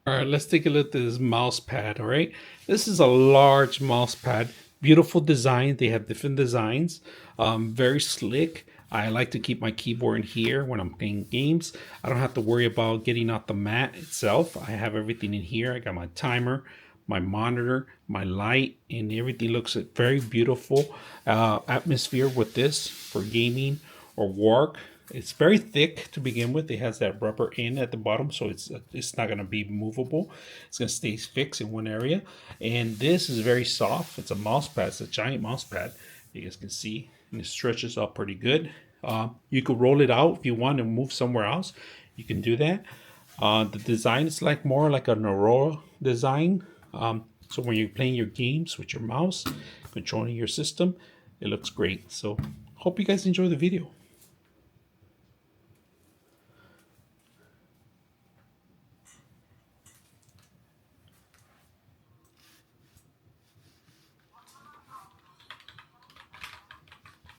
All right, let's take a look at this mouse pad. All right, this is a large mouse pad. Beautiful design. They have different designs. Very slick. I like to keep my keyboard in here when I'm playing games. I don't have to worry about getting out the mat itself. I have everything in here. I got my timer, my monitor, my light, and everything looks very beautiful. Atmosphere with this for gaming or work. It's very thick to begin with. It has that rubber in at the bottom, so it's not going to be movable. It's going to stay fixed in one area. And this is very soft. It's a mouse pad. It's a giant mouse pad. You guys can see, and it stretches up pretty good. You could roll it out if you want and move somewhere else. You can do that. The design is like more like an Aurora design. So when you're playing your games with your mouse, controlling your system, it looks great. So hope you guys enjoy the video.